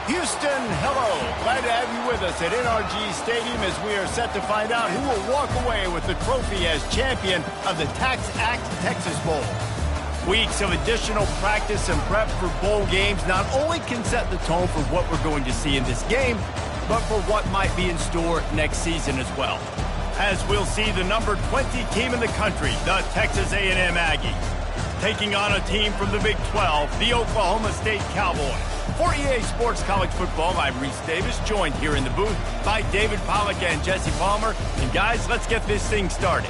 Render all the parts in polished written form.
Houston, hello. Glad to have you with us at NRG Stadium as we are set to find out who will walk away with the trophy as champion of the TEX Bowl. Weeks of additional practice and prep for bowl games not only can set the tone for what we're going to see in this game, but for what might be in store next season as well. As we'll see the number 20 team in the country, the Texas A&M Aggies, taking on a team from the Big 12, the Oklahoma State Cowboys. For EA Sports College Football, I'm Reese Davis, joined here in the booth by David Pollack and Jesse Palmer. And guys, let's get this thing started.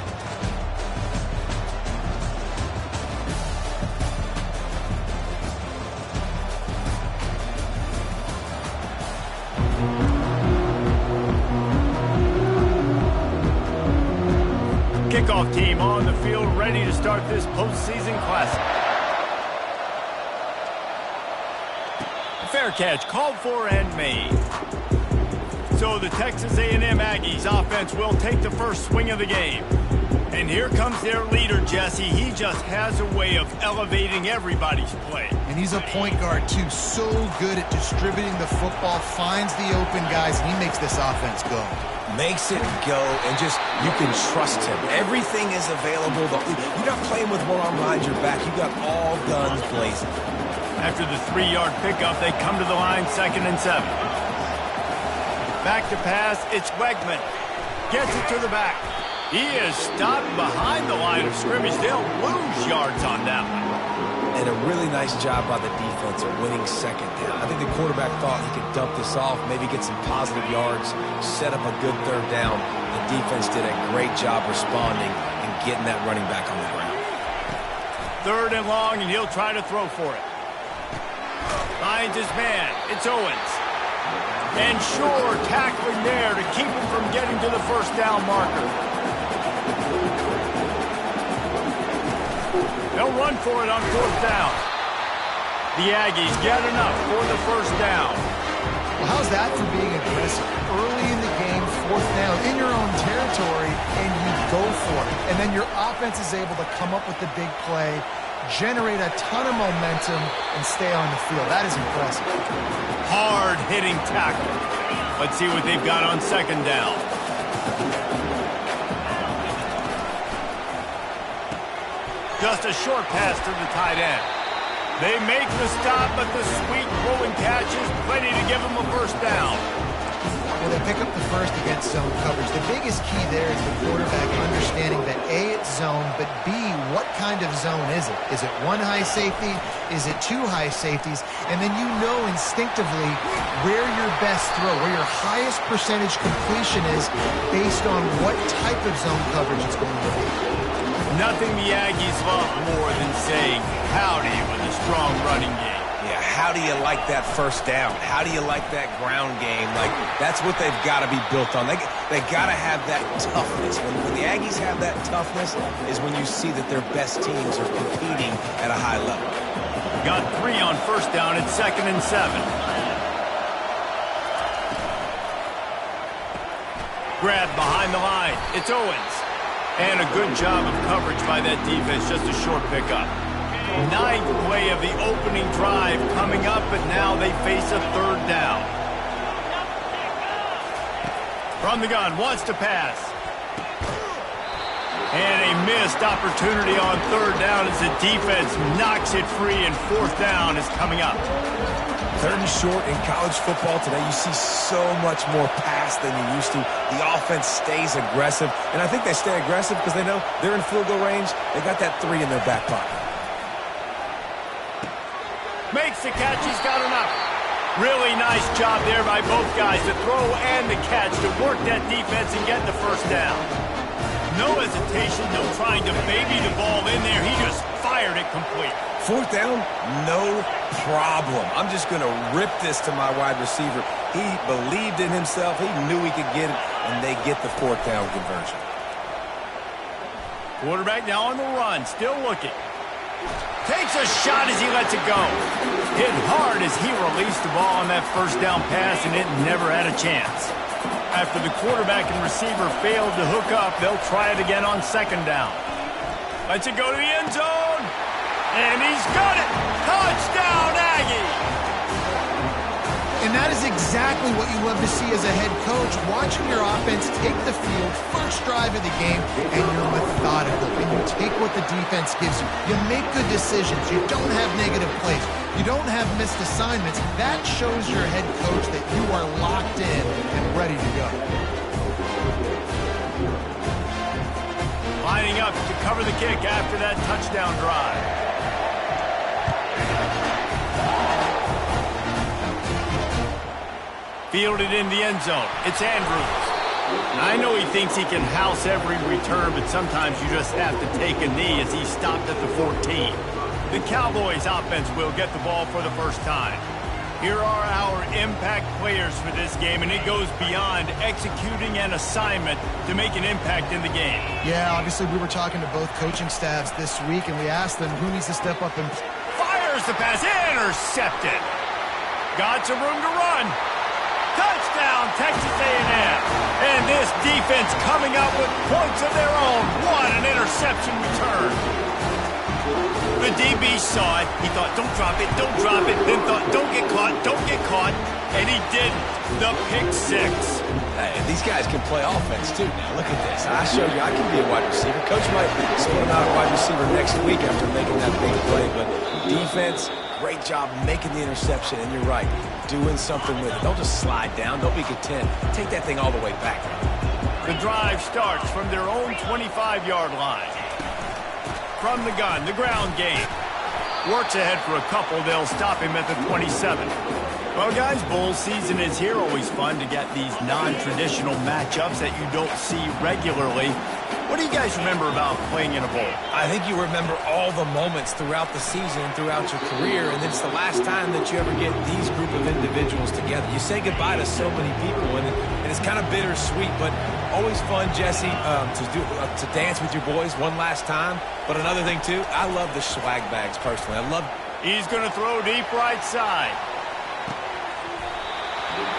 Kickoff team on the field, ready to start this postseason classic. Fair catch called for and made. So the Texas A&M Aggies offense will take the first swing of the game. And here comes their leader, Jesse. He just has a way of elevating everybody's play. And he's a point guard, too. So good at distributing the football, finds the open guys, and he makes this offense go. Makes it go, and just, you can trust him. Everything is available. You're not playing with one arm behind your back. You got all guns blazing. After the 3-yard pickup, they come to the line, 2nd and 7. Back to pass, it's Wegman. Gets it to the back. He is stopped behind the line of scrimmage. They'll lose yards on that one. And a really nice job by the defense of winning 2nd down. I think the quarterback thought he could dump this off, maybe get some positive yards, set up a good 3rd down. The defense did a great job responding and getting that running back on the ground. 3rd and long, and he'll try to throw for it. Finds his man. It's Owens. And Shore tackling there to keep him from getting to the 1st down marker. They'll run for it on 4th down. The Aggies get enough for the 1st down. Well, how's that for being aggressive? Early in the game, 4th down, in your own territory, and you go for it. And then your offense is able to come up with the big play, generate a ton of momentum, and stay on the field. That is impressive. Hard-hitting tackle. Let's see what they've got on 2nd down. Just a short pass to the tight end. They make the stop, but the sweet rolling catch is plenty to give them a 1st down. Well, they pick up the 1st against zone coverage. The biggest key there is the quarterback understanding that A, it's zone, but B, what kind of zone is it? Is it 1 high safety? Is it 2 high safeties? And then you know instinctively where your best throw, where your highest percentage completion is based on what type of zone coverage it's going to be. Nothing the Aggies love more than saying howdy with a strong running game. Yeah, how do you like that 1st down? How do you like that ground game? Like, that's what they've got to be built on. They got to have that toughness. When the Aggies have that toughness is when you see that their best teams are competing at a high level. Got 3 on 1st down. It's 2nd and 7. Grab behind the line. It's Owens. And a good job of coverage by that defense. Just a short pickup. 9th play of the opening drive coming up, but now they face a 3rd down. From the gun, wants to pass. And a missed opportunity on 3rd down as the defense knocks it free, and 4th down is coming up. 3rd and short in college football today, you see so much more pass than you used to. The offense stays aggressive, and I think they stay aggressive because they know they're in field goal range. They got that 3 in their back pocket. Makes the catch, he's got enough. Really nice job there by both guys, the throw and the catch, to work that defense and get the 1st down. No hesitation, no trying to baby the ball in there. He just fired it complete. 4th down, no problem. I'm just going to rip this to my wide receiver. He believed in himself. He knew he could get it, and they get the 4th down conversion. Quarterback now on the run, still looking. Takes a shot as he lets it go. Hit hard as he released the ball on that 1st down pass, and it never had a chance. After the quarterback and receiver failed to hook up, they'll try it again on 2nd down. Lets it go to the end zone. And he's got it. Touchdown, Aggie. And that is exactly what you love to see as a head coach, watching your offense take the field, first drive of the game, and you're methodical, and you take what the defense gives you. You make good decisions. You don't have negative plays. You don't have missed assignments. That shows your head coach that you are locked in and ready to go. Lining up to cover the kick after that touchdown drive. Fielded in the end zone. It's Andrews. I know he thinks he can house every return, but sometimes you just have to take a knee as he stopped at the 14. The Cowboys offense will get the ball for the first time. Here are our impact players for this game, and it goes beyond executing an assignment to make an impact in the game. Yeah, obviously we were talking to both coaching staffs this week, and we asked them who needs to step up and... Fires the pass. Intercepted. Got some room to run. Touchdown, Texas A&M. And this defense coming up with points of their own. What an interception return. The DB saw it. He thought, don't drop it, don't drop it. Then thought, don't get caught. And he didn't. The pick six. Hey, these guys can play offense, too. Now, look at this. I showed you I can be a wide receiver. Coach might split him out a wide receiver next week after making that big play. But defense, great job making the interception. And you're right, doing something with it. Don't just slide down. Don't be content. Take that thing all the way back. The drive starts from their own 25-yard line. From the gun, the ground game. Works ahead for a couple. They'll stop him at the 27. Well, guys, bowl season is here. Always fun to get these non-traditional matchups that you don't see regularly. What do you guys remember about playing in a bowl? I think you remember all the moments throughout the season, throughout your career, and it's the last time that you ever get these group of individuals together. You say goodbye to so many people, and it's kind of bittersweet, but always fun, Jesse, to dance with your boys one last time. But another thing, too, I love the swag bags, personally. He's going to throw deep right side.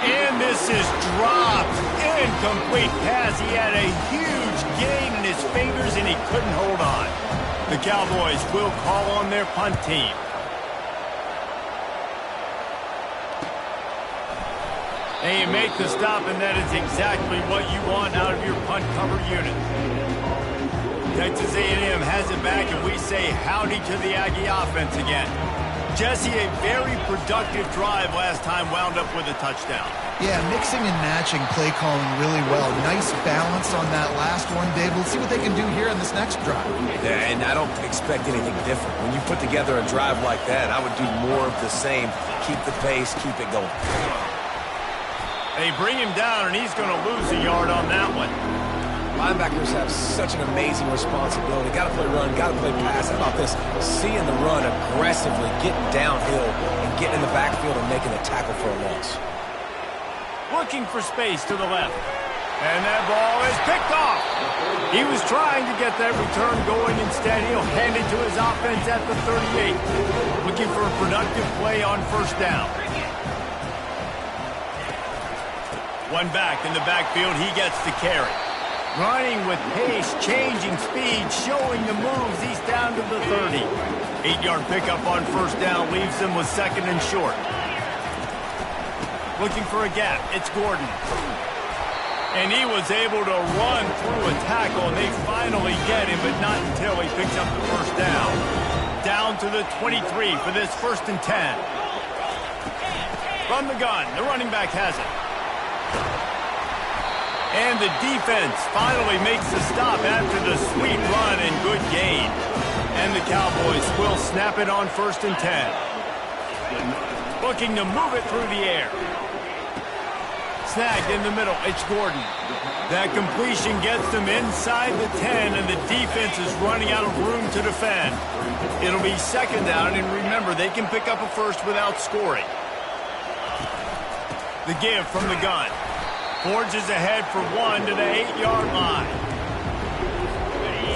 And this is dropped. Incomplete pass. He had a huge gain in his fingers, and he couldn't hold on. The Cowboys will call on their punt team. And you make the stop, and that is exactly what you want out of your punt cover unit. Texas A&M has it back, and we say howdy to the Aggie offense again. Jesse, a very productive drive last time, wound up with a touchdown. Yeah, mixing and matching play calling really well. Nice balance on that last one, Dave. We'll see what they can do here on this next drive. Yeah, and I don't expect anything different. When you put together a drive like that, I would do more of the same. Keep the pace, keep it going. They bring him down, and he's going to lose a yard on that one. Linebackers have such an amazing responsibility. Got to play run, got to play pass. How about this? Seeing the run aggressively, getting downhill, and getting in the backfield and making a tackle for a loss. Looking for space to the left. And that ball is picked off. He was trying to get that return going. Instead, he'll hand it to his offense at the 38. Looking for a productive play on first down. One back in the backfield. He gets the carry. Running with pace, changing speed, showing the moves. He's down to the 30. 8-yard pickup on first down leaves him with second and short. Looking for a gap. It's Gordon. And he was able to run through a tackle, and they finally get him, but not until he picks up the first down. Down to the 23 for this 1st and 10. From the gun, the running back has it. And the defense finally makes the stop after the sweet run and good gain. And the Cowboys will snap it on 1st and 10. Looking to move it through the air. Snagged in the middle. It's Gordon. That completion gets them inside the 10, and the defense is running out of room to defend. It'll be 2nd down, and remember, they can pick up a first without scoring. The give from the gun. Forges ahead for one to the 8-yard line.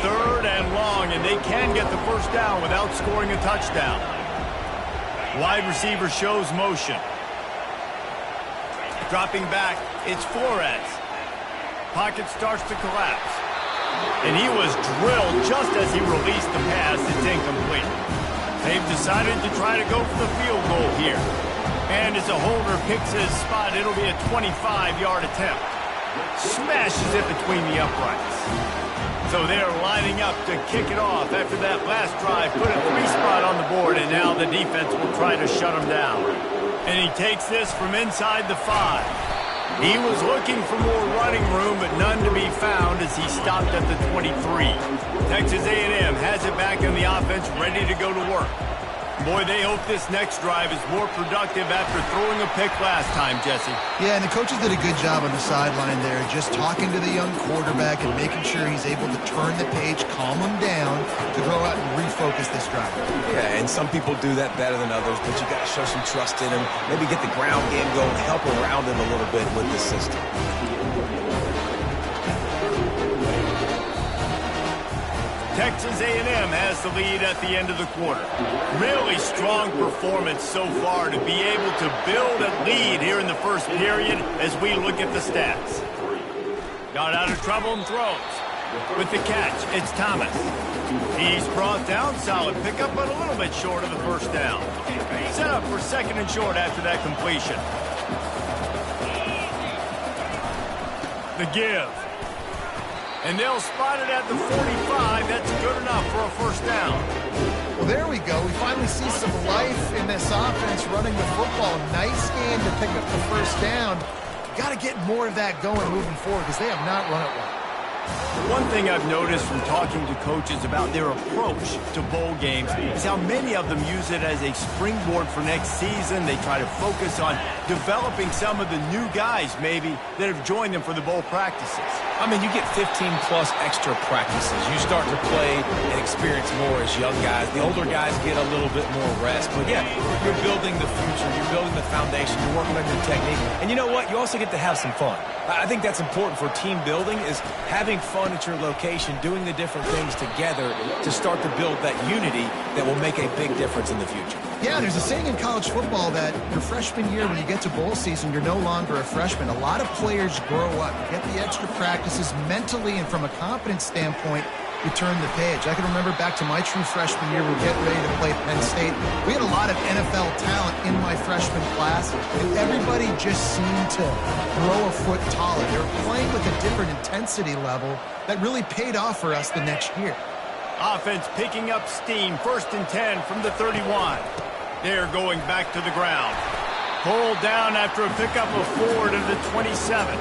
3rd and long, and they can get the first down without scoring a touchdown. Wide receiver shows motion. Dropping back, it's Flores. Pocket starts to collapse. And he was drilled just as he released the pass. It's incomplete. They've decided to try to go for the field goal here. And as a holder picks his spot, it'll be a 25-yard attempt. Smashes it between the uprights. So they're lining up to kick it off after that last drive. Put a 3-spot on the board, and now the defense will try to shut him down. And he takes this from inside the 5. He was looking for more running room, but none to be found as he stopped at the 23. Texas A&M has it back in the offense, ready to go to work. Boy, they hope this next drive is more productive after throwing a pick last time, Jesse. Yeah, and the coaches did a good job on the sideline there, just talking to the young quarterback and making sure he's able to turn the page, calm him down to go out and refocus this drive. Yeah, and some people do that better than others, but you got to show some trust in him, maybe get the ground game going, help around him a little bit with the system. Texas A&M has the lead at the end of the quarter. Really strong performance so far to be able to build a lead here in the first period as we look at the stats. Got out of trouble and throws. With the catch, it's Thomas. He's brought down, solid pickup, but a little bit short of the first down. Set up for 2nd and short after that completion. The give. And they'll spot it at the 45. That's good enough for a first down. Well, there we go. We finally see some life in this offense running the football. Nice game to pick up the first down. Got to get more of that going moving forward because they have not run it well. One thing I've noticed from talking to coaches about their approach to bowl games is how many of them use it as a springboard for next season. They try to focus on developing some of the new guys, maybe, that have joined them for the bowl practices. I mean, you get 15-plus extra practices. You start to play and experience more as young guys. The older guys get a little bit more rest. But, yeah, you're building the future. You're building the foundation. You're working on your technique. And you know what? You also get to have some fun. I think that's important for team building is having fun at your location, doing the different things together to start to build that unity that will make a big difference in the future. Yeah, there's a saying in college football that your freshman year, when you get to bowl season, you're no longer a freshman. A lot of players grow up, get the extra practices mentally, and from a confidence standpoint, you turn the page. I can remember back to my true freshman year, we were getting ready to play Penn State. We had a lot of NFL talent in my freshman class, and everybody just seemed to grow a foot taller. They were playing with a different intensity level that really paid off for us the next year. Offense picking up steam, 1st and 10 from the 31. They're going back to the ground. Pulled down after a pickup of 4 to the 27.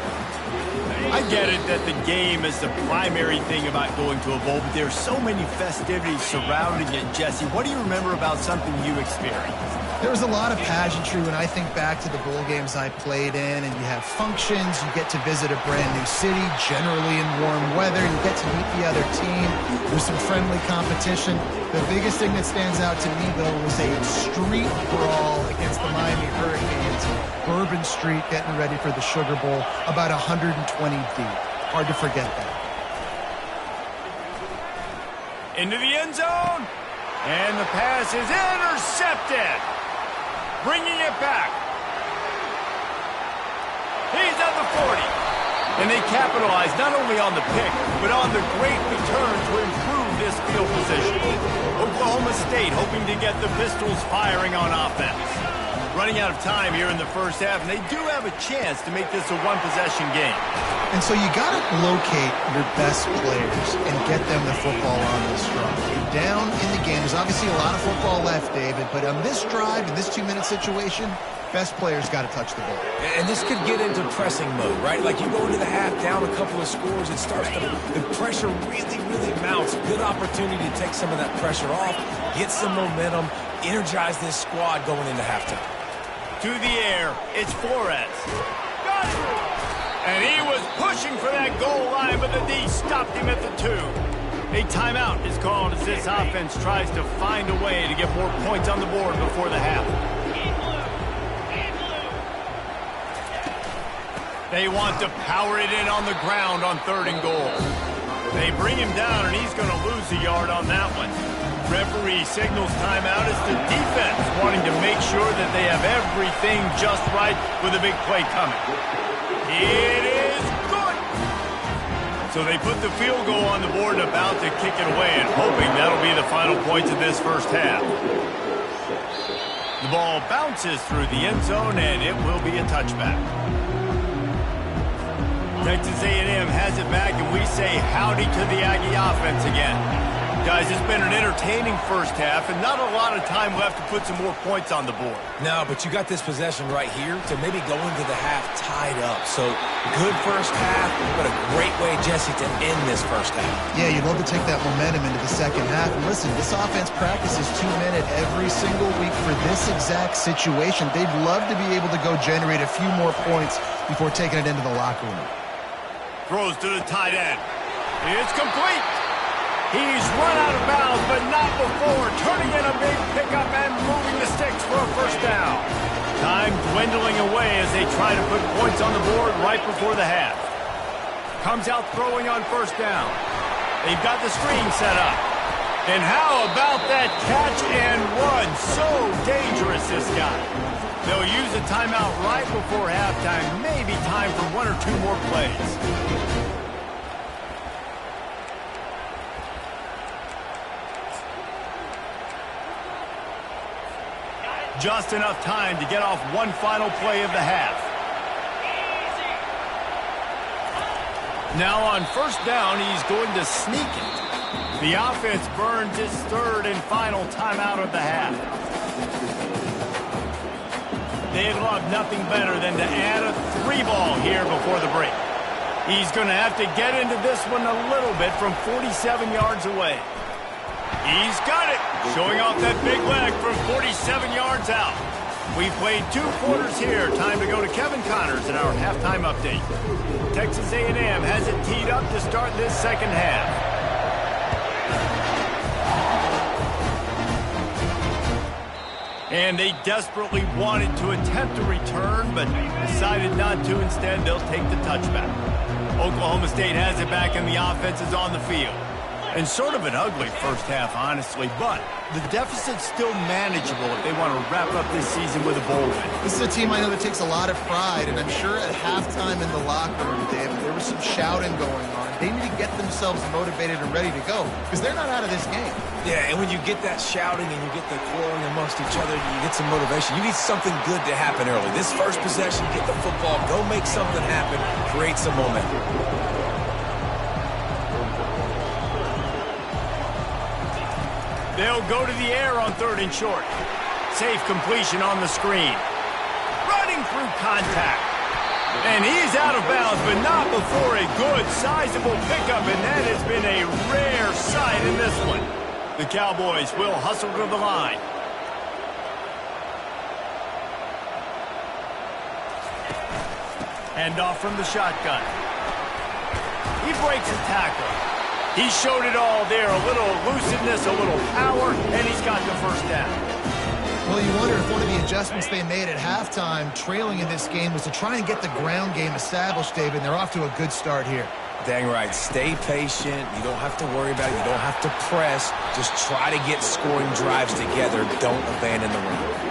I get it that the game is the primary thing about going to a bowl, but there's so many festivities surrounding it, Jesse. What do you remember about something you experienced? There was a lot of pageantry when I think back to the bowl games I played in, and you have functions, you get to visit a brand new city, generally in warm weather, you get to meet the other team, there's some friendly competition. The biggest thing that stands out to me, though, was a street brawl against the Miami Hurricanes. Bourbon Street getting ready for the Sugar Bowl, about 120 deep. Hard to forget that. Into the end zone, and the pass is intercepted. Bringing it back. He's at the 40. And they capitalize not only on the pick, but on the great return to improve this field position. Oklahoma State hoping to get the Pistols firing on offense. Running out of time here in the first half, and they do have a chance to make this a one-possession game. And so you got to locate your best players and get them the football on this drive. You're down in the game. There's obviously a lot of football left, David, but on this drive, in this 2-minute situation, best players got to touch the ball. And this could get into pressing mode, right? Like you go into the half down a couple of scores, it starts to, the pressure really, really mounts. Good opportunity to take some of that pressure off, get some momentum, energize this squad going into halftime. To the air, it's Flores. Got it! And he was pushing for that goal line, but the D stopped him at the 2. A timeout is called as this offense tries to find a way to get more points on the board before the half. They want to power it in on the ground on 3rd and goal. They bring him down, and he's going to lose a yard on that one. Referee signals timeout as the defense wanting to make sure that they have everything just right with a big play coming. It is good! So they put the field goal on the board and about to kick it away and hoping that'll be the final points of this first half. The ball bounces through the end zone, and it will be a touchback. Texas A&M has it back, and we say howdy to the Aggie offense again. Guys, it's been an entertaining first half, and not a lot of time left to put some more points on the board. No, but you got this possession right here to maybe go into the half tied up. So, good first half, but a great way, Jesse, to end this first half. Yeah, you'd love to take that momentum into the second half. And listen, this offense practices 2-minute every single week for this exact situation. They'd love to be able to go generate a few more points before taking it into the locker room. Throws to the tight end. It's complete. He's run out of bounds, but not before turning in a big pickup and moving the sticks for a first down. Time dwindling away as they try to put points on the board right before the half. Comes out throwing on first down. They've got the screen set up. And how about that catch and run? So dangerous, this guy. They'll use a timeout right before halftime. Maybe time for one or two more plays. Just enough time to get off one final play of the half. Now on first down, he's going to sneak it. The offense burns its third and final timeout of the half. They'd love nothing better than to add a 3-ball here before the break. He's going to have to get into this one a little bit from 47 yards away. He's got it, showing off that big leg from 47 yards out. We've played 2 quarters here. Time to go to Kevin Connors in our halftime update. Texas A&M has it teed up to start this second half. And they desperately wanted to attempt a return, but decided not to. Instead, they'll take the touchback. Oklahoma State has it back, and the offense is on the field. And sort of an ugly first half, honestly, but the deficit's still manageable if they want to wrap up this season with a bowl win. This is a team I know that takes a lot of pride, and I'm sure at halftime in the locker room, Dave, there was some shouting going on. They need to get themselves motivated and ready to go, because they're not out of this game. Yeah, and when you get that shouting and you get the quarreling amongst each other, you get some motivation. You need something good to happen early. This first possession, get the football, go make something happen, create some momentum. They'll go to the air on third and short. Safe completion on the screen. Running through contact. And he's out of bounds, but not before a good, sizable pickup, and that has been a rare sight in this one. The Cowboys will hustle to the line. Hand off from the shotgun. He breaks a tackle. He showed it all there, a little elusiveness, a little power, and he's got the first down. Well, you wonder if one of the adjustments they made at halftime, trailing in this game, was to try and get the ground game established, David, and they're off to a good start here. Dang right. Stay patient. You don't have to worry about it. You don't have to press. Just try to get scoring drives together. Don't abandon the run.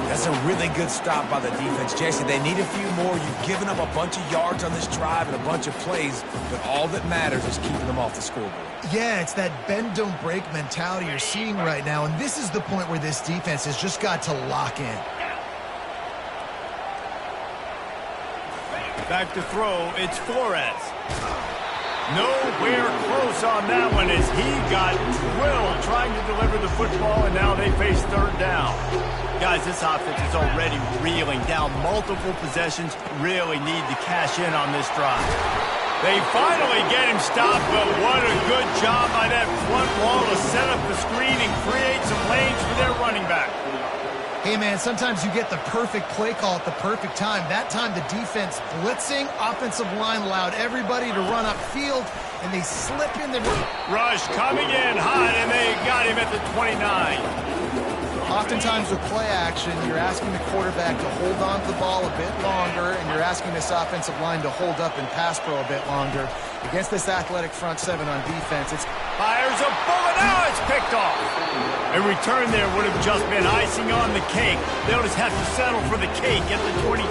That's a really good stop by the defense. Jason, they need a few more. You've given up a bunch of yards on this drive and a bunch of plays, but all that matters is keeping them off the scoreboard. Yeah, it's that bend, don't break mentality you're seeing right now, and this is the point where this defense has just got to lock in. Back to throw, it's Flores. Nowhere close on that one as he got drilled trying to deliver the football, and now they face third down. Guys, this offense is already reeling down multiple possessions. Really need to cash in on this drive. They finally get him stopped, but what a good job by that front wall to set up the screen and create some lanes for their running back. Hey, man, sometimes you get the perfect play call at the perfect time. That time the defense blitzing, offensive line allowed everybody to run upfield, and they slip in the rush coming in hot, and they got him at the 29. Oftentimes with play action, you're asking the quarterback to hold on to the ball a bit longer, and you're asking this offensive line to hold up and pass pro a bit longer. Against this athletic front seven on defense, it's fires a bullet. Now it's picked off. A return there would have just been icing on the cake. They'll just have to settle for the cake at the 23.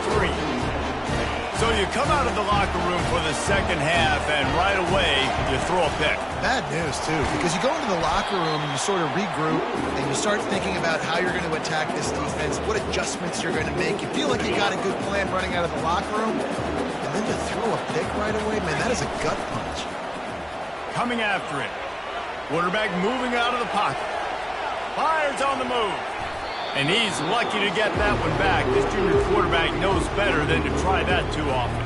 So you come out of the locker room for the second half, and right away, you throw a pick. Bad news, too, because you go into the locker room and you sort of regroup, and you start thinking about how you're going to attack this defense, what adjustments you're going to make. You feel like you got a good plan running out of the locker room, and then to throw a pick right away, man, that is a gut punch. Coming after it. Quarterback moving out of the pocket. Fires on the move. And he's lucky to get that one back. This junior quarterback knows better than to try that too often.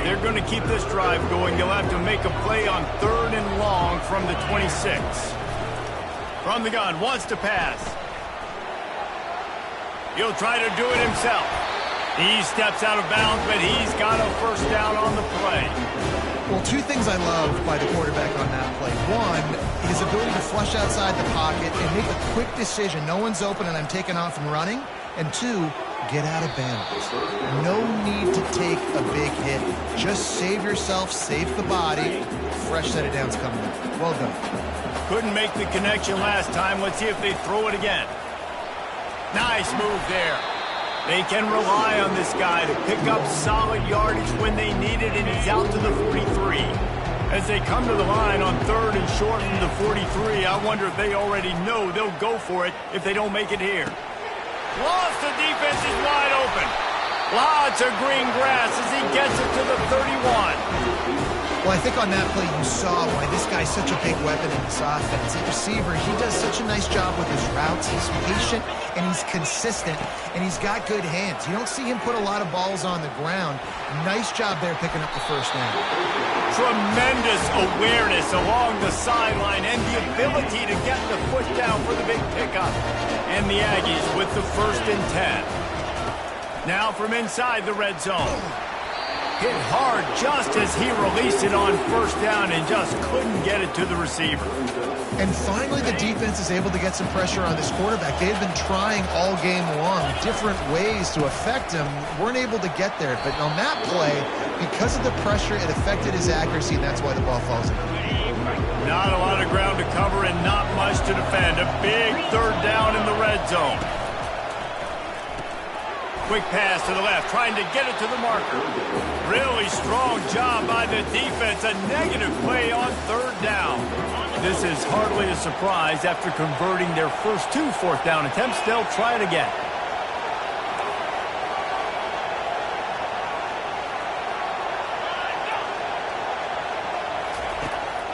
They're going to keep this drive going. They'll have to make a play on 3rd and long from the 26. From the gun, wants to pass. He'll try to do it himself. He steps out of bounds, but he's got a first down on the play. Well, 2 things I love by the quarterback on that play. 1, his ability to flush outside the pocket and make a quick decision. No one's open and I'm taking off and running. And 2, get out of bounds. No need to take a big hit. Just save yourself, save the body. Fresh set of downs coming up. Well done. Couldn't make the connection last time. Let's see if they throw it again. Nice move there. They can rely on this guy to pick up solid yardage when they need it, and he's out to the 43. As they come to the line on 3rd and short from the 43, I wonder if they already know they'll go for it if they don't make it here. Lost, the defense is wide open. Lots of green grass as he gets it to the 31. Well, I think on that play you saw why this guy's such a big weapon in this offense. At receiver, he does such a nice job with his routes. He's patient, and he's consistent, and he's got good hands. You don't see him put a lot of balls on the ground. Nice job there picking up the first down. Tremendous awareness along the sideline and the ability to get the foot down for the big pickup. And the Aggies with the 1st and 10. Now from inside the red zone. Hit hard just as he released it on 1st down and just couldn't get it to the receiver. And finally the defense is able to get some pressure on this quarterback. They've been trying all game long different ways to affect him. Weren't able to get there. But on that play, because of the pressure, it affected his accuracy, and that's why the ball falls in. Not a lot of ground to cover and not much to defend. A big 3rd down in the red zone. Quick pass to the left, trying to get it to the marker. Really strong job by the defense. A negative play on 3rd down. This is hardly a surprise. After converting their first 2 4th down attempts, they'll try it again.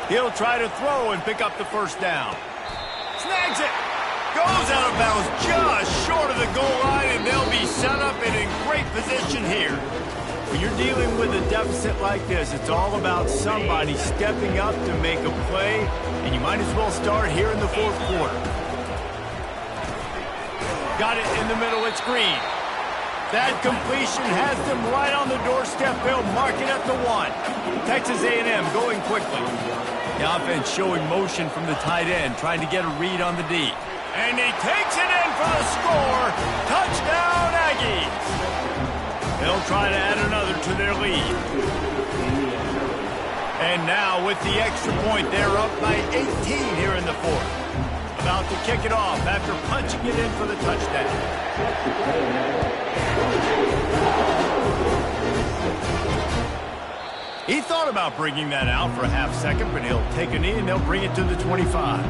He'll try to throw and pick up the 1st down. Snags it. Goes out of bounds just short of the goal line, and they'll be set up and in great position here. When you're dealing with a deficit like this, it's all about somebody stepping up to make a play, and you might as well start here in the 4th quarter. Got it in the middle, it's Green. That completion has them right on the doorstep. They'll mark it at the 1. Texas A&M going quickly. The offense showing motion from the tight end, trying to get a read on the D. And he takes it in for the score. Touchdown, Aggies. They'll try to add another to their lead. And now with the extra point, they're up by 18 here in the 4th. About to kick it off after punching it in for the touchdown. He thought about bringing that out for a half second, but he'll take a knee and they'll bring it to the 25.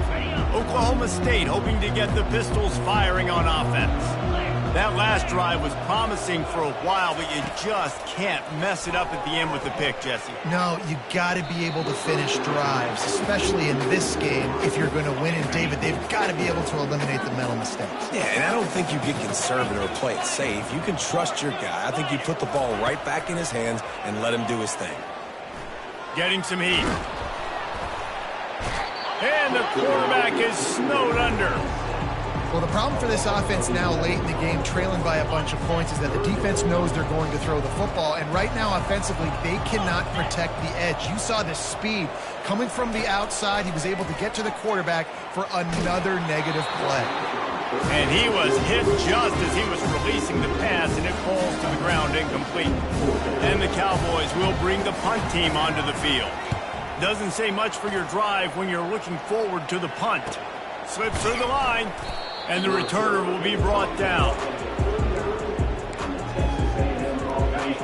Oklahoma State hoping to get the Pistols firing on offense. That last drive was promising for a while, but you just can't mess it up at the end with the pick, Jesse. No, you got to be able to finish drives, especially in this game. If you're going to win in David, they've got to be able to eliminate the mental mistakes. Yeah, and I don't think you get conservative or play it safe. You can trust your guy. I think you put the ball right back in his hands and let him do his thing. Getting some heat. And the quarterback is snowed under. Well, the problem for this offense now late in the game, trailing by a bunch of points, is that the defense knows they're going to throw the football. And right now, offensively, they cannot protect the edge. You saw the speed coming from the outside. He was able to get to the quarterback for another negative play. And he was hit just as he was releasing the pass, and it falls to the ground incomplete. And the Cowboys will bring the punt team onto the field. Doesn't say much for your drive when you're looking forward to the punt. Slips through the line, and the returner will be brought down.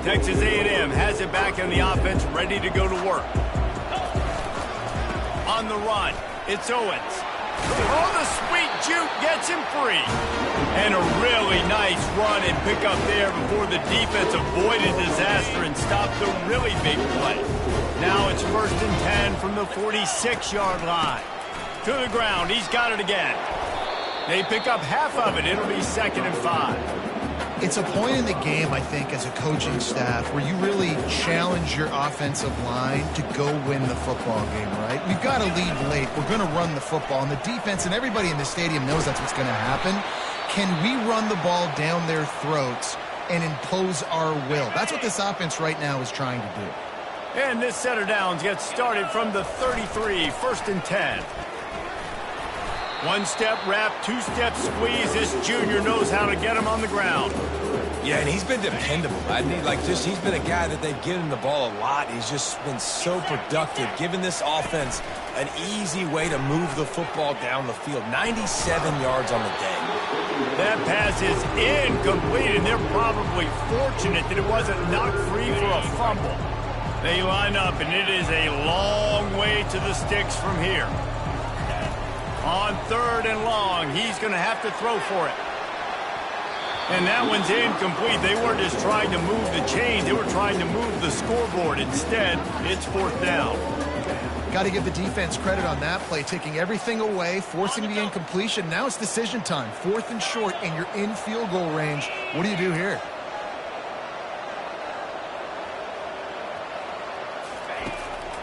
Texas A&M has it back in the offense, ready to go to work. On the run, it's Owens. Oh, the sweet juke gets him free. And a really nice run and pick up there before the defense avoided disaster and stopped the really big play. Now it's 1st and 10 from the 46-yard line. To the ground, he's got it again. They pick up half of it. It'll be 2nd and 5. It's a point in the game, I think, as a coaching staff where you really challenge your offensive line to go win the football game, right? We've got to lead late. We're going to run the football. And the defense and everybody in the stadium knows that's what's going to happen. Can we run the ball down their throats and impose our will? That's what this offense right now is trying to do. And this set of downs gets started from the 33, 1st and 10. One-step wrap, two-step squeeze. This junior knows how to get him on the ground. Yeah, and he's been dependable. He's been a guy that they've given the ball a lot. He's just been so productive, giving this offense an easy way to move the football down the field. 97 yards on the day. That pass is incomplete, and they're probably fortunate that it wasn't knocked free for a fumble. They line up, and it is a long way to the sticks from here. On 3rd and long, he's going to have to throw for it. And that one's incomplete. They weren't just trying to move the chains. They were trying to move the scoreboard. Instead, it's 4th down. Got to give the defense credit on that play, taking everything away, forcing the incompletion. Now it's decision time. 4th and short, and you're in field goal range. What do you do here?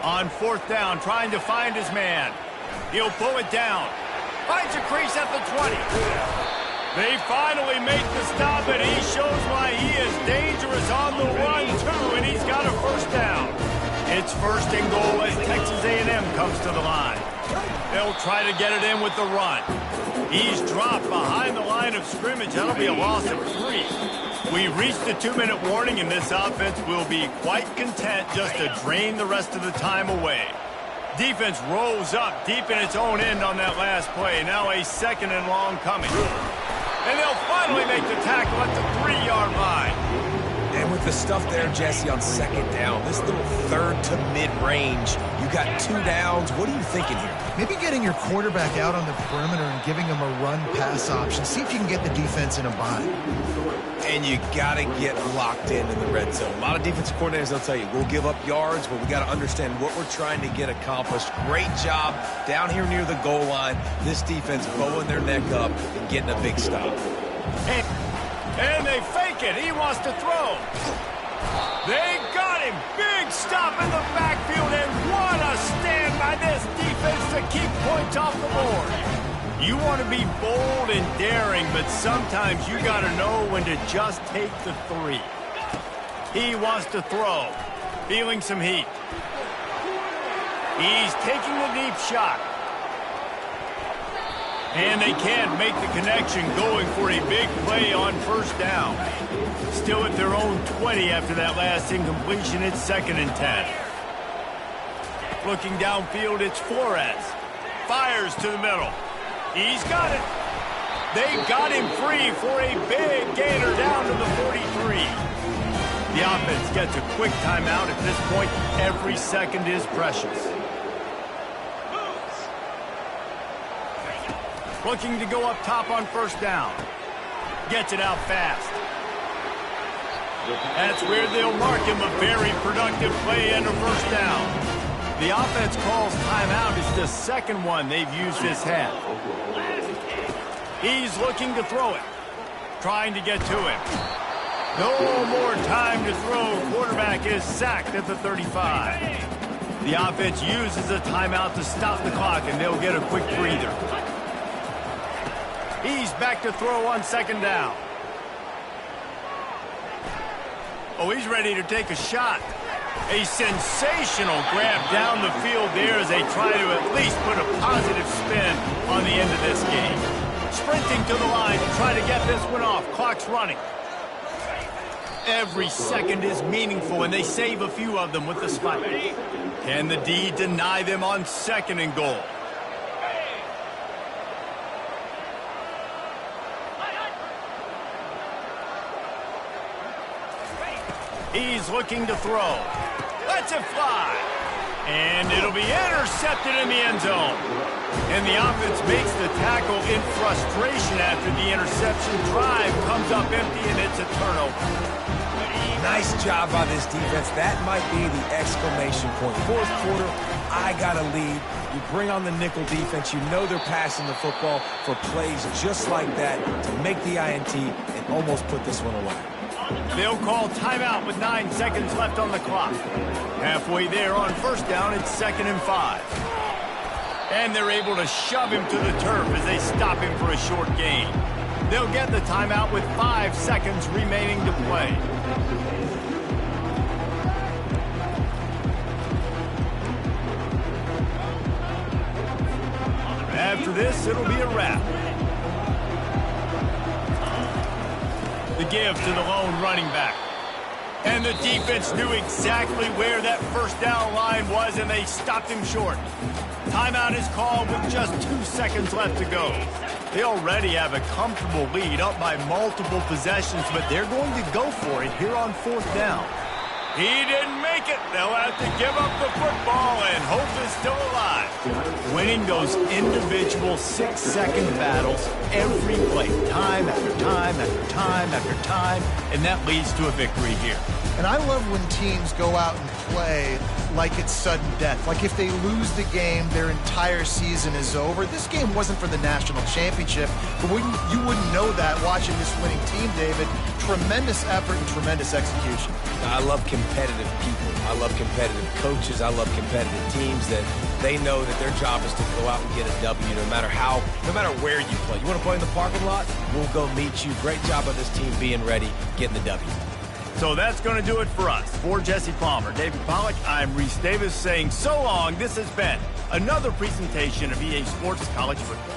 On 4th down, trying to find his man. He'll pull it down. Finds a crease at the 20. They finally make the stop, and he shows why he is dangerous on the run, too, and he's got a 1st down. It's 1st and goal as Texas A&M comes to the line. They'll try to get it in with the run. He's dropped behind the line of scrimmage. That'll be a loss of 3. We reached the 2-minute warning, and this offense will be quite content just to drain the rest of the time away. Defense rolls up deep in its own end on that last play. Now a 2nd and long coming. And they'll finally make the tackle at the 3-yard line. And with the stuff there, Jesse, on 2nd down, this little 3rd to mid-range, you got 2 downs. What are you thinking here? Maybe getting your quarterback out on the perimeter and giving him a run-pass option. See if you can get the defense in a bind. And you got to get locked in the red zone. A lot of defensive coordinators, they'll tell you, we'll give up yards, but we got to understand what we're trying to get accomplished. Great job down here near the goal line. This defense bowing their neck up and getting a big stop. And they fake it. He wants to throw. They got him. Big stop in the backfield, and what a stand by this defense to keep points off the board. You want to be bold and daring, but sometimes you got to know when to just take the 3. He wants to throw. Feeling some heat. He's taking the deep shot. And they can't make the connection, going for a big play on 1st down. Still at their own 20 after that last incompletion. It's 2nd and 10. Looking downfield, it's Flores. Fires to the middle. He's got it. They got him free for a big gainer down to the 43. The offense gets a quick timeout. At this point, every second is precious. Looking to go up top on 1st down. Gets it out fast. That's where they'll mark him. A very productive play and a 1st down. The offense calls timeout. It's the 2nd one they've used this half. He's looking to throw it. Trying to get to him. No more time to throw. Quarterback is sacked at the 35. The offense uses a timeout to stop the clock, and they'll get a quick breather. He's back to throw on 2nd down. Oh, he's ready to take a shot. A sensational grab down the field there as they try to at least put a positive spin on the end of this game. Sprinting to the line to try to get this one off. Clock's running. Every second is meaningful, and they save a few of them with the spike. Can the D deny them on 2nd and goal? He's looking to throw. Lets it fly. And it'll be intercepted in the end zone. And the offense makes the tackle in frustration after the interception. Drive comes up empty, and it's a turnover. Nice job by this defense. That might be the exclamation point. Fourth quarter, I got a lead. You bring on the nickel defense. You know they're passing the football for plays just like that to make the INT and almost put this one away. They'll call timeout with 9 seconds left on the clock. Halfway there on first down, it's 2nd and 5. And they're able to shove him to the turf as they stop him for a short gain. They'll get the timeout with 5 seconds remaining to play. After this, it'll be a wrap. The give to the lone running back. And the defense knew exactly where that first down line was, and they stopped him short. Timeout is called with just 2 seconds left to go. They already have a comfortable lead, up by multiple possessions, but they're going to go for it here on 4th down. He didn't make it. They'll have to give up the football, and hope is still alive. Winning those individual 6-second battles every play, time after time after time after time, and that leads to a victory here. And I love when teams go out and play like it's sudden death. Like if they lose the game, their entire season is over. This game wasn't for the national championship, but you wouldn't know that watching this winning team, David. Tremendous effort and tremendous execution. I love competitive people. I love competitive coaches. I love competitive teams that they know that their job is to go out and get a W no matter where you play. You want to play in the parking lot? We'll go meet you. Great job of this team being ready, getting the W. So that's going to do it for us. For Jesse Palmer, David Pollack, I'm Reese Davis saying so long. This has been another presentation of EA Sports College Football.